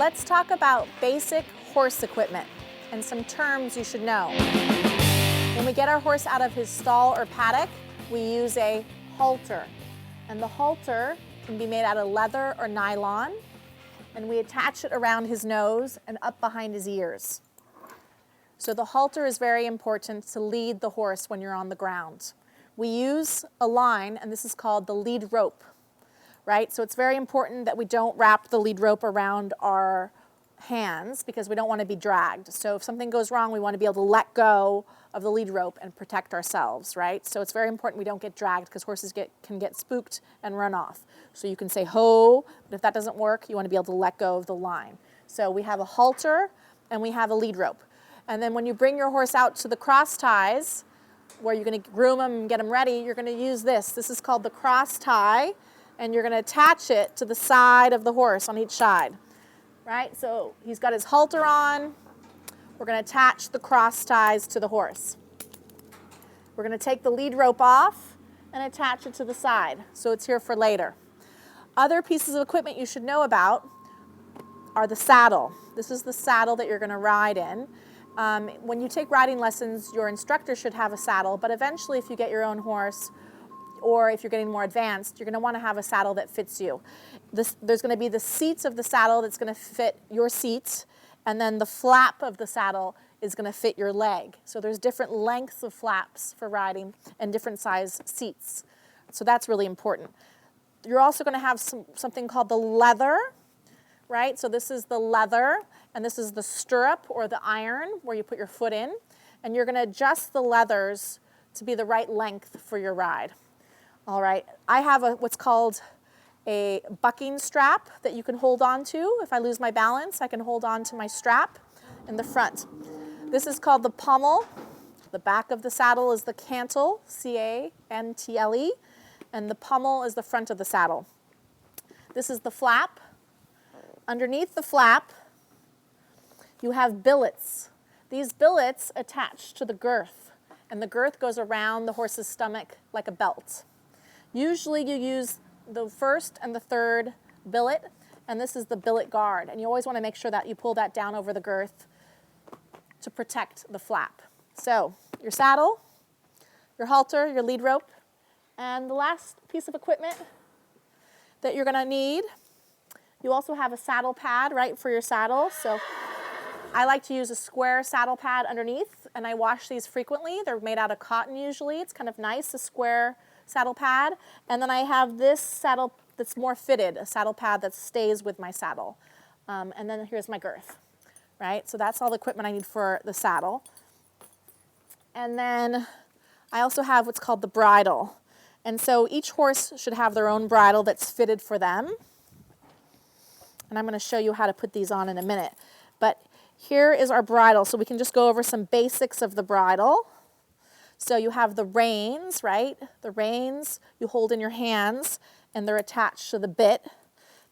let's talk about basic horse equipment and some terms you should know. When we get our horse out of his stall or paddock, we use a halter. And the halter can be made out of leather or nylon, and we attach it around his nose and up behind his ears. So the halter is very important to lead the horse when you're on the ground. We use a line, and this is called the lead rope, right? So it's very important that we don't wrap the lead rope around our hands because we don't want to be dragged. So if something goes wrong, we want to be able to let go of the lead rope and protect ourselves, right? So it's very important we don't get dragged because horses can get spooked and run off. So you can say ho, but if that doesn't work, you want to be able to let go of the line. So we have a halter and we have a lead rope. And then when you bring your horse out to the cross ties, where you're going to groom them and get them ready, you're going to use this. This is called the cross tie, and you're going to attach it to the side of the horse on each side. Right, so he's got his halter on. We're going to attach the cross ties to the horse. We're going to take the lead rope off and attach it to the side, so it's here for later. Other pieces of equipment you should know about are the saddle. This is the saddle that you're going to ride in. When you take riding lessons, your instructor should have a saddle, but eventually if you get your own horse, or if you're getting more advanced, you're going to want to have a saddle that fits you. There's going to be the seats of the saddle that's going to fit your seat, and then the flap of the saddle is going to fit your leg. So there's different lengths of flaps for riding and different size seats. So that's really important. You're also going to have something called the leather, right? So this is the leather, and this is the stirrup or the iron where you put your foot in, and you're going to adjust the leathers to be the right length for your ride. All right, I have what's called a bucking strap that you can hold on to. If I lose my balance, I can hold on to my strap in the front. This is called the pommel. The back of the saddle is the cantle, C-A-N-T-L-E, and the pommel is the front of the saddle. This is the flap. Underneath the flap, you have billets. These billets attach to the girth, and the girth goes around the horse's stomach like a belt. Usually you use the first and the third billet, and this is the billet guard. And you always want to make sure that you pull that down over the girth to protect the flap. So your saddle, your halter, your lead rope, and the last piece of equipment that you're going to need, you also have a saddle pad, right, for your saddle. So I like to use a square saddle pad underneath, and I wash these frequently. They're made out of cotton usually. It's kind of nice, a square saddle pad. And then I have this saddle that's more fitted, a saddle pad that stays with my saddle. And then here's my girth, right? So that's all the equipment I need for the saddle. And then I also have what's called the bridle. And so each horse should have their own bridle that's fitted for them. And I'm going to show you how to put these on in a minute. But here is our bridle, so we can just go over some basics of the bridle. So you have the reins, right? The reins you hold in your hands, and they're attached to the bit.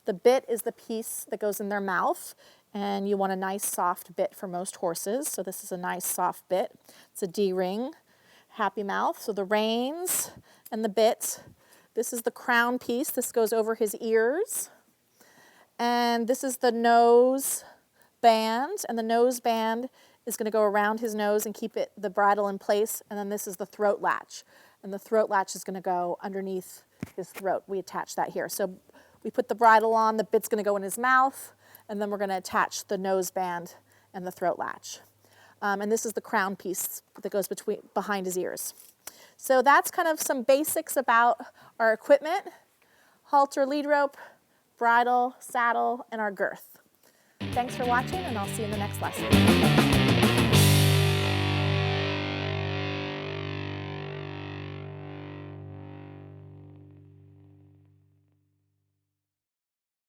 The bit is the piece that goes in their mouth, and you want a nice soft bit for most horses. So this is a nice soft bit. It's a D-ring, happy mouth. So the reins and the bit. This is the crown piece. This goes over his ears. And this is the nose band, and the nose band is going to go around his nose and keep the bridle in place. And then this is the throat latch, and the throat latch is going to go underneath his throat. We attach that here. So we put the bridle on, the bit's going to go in his mouth, and then we're going to attach the nose band and the throat latch. And this is the crown piece that goes behind his ears. So that's kind of some basics about our equipment: halter, lead rope, bridle, saddle, and our girth. Thanks for watching, and I'll see you in the next lesson.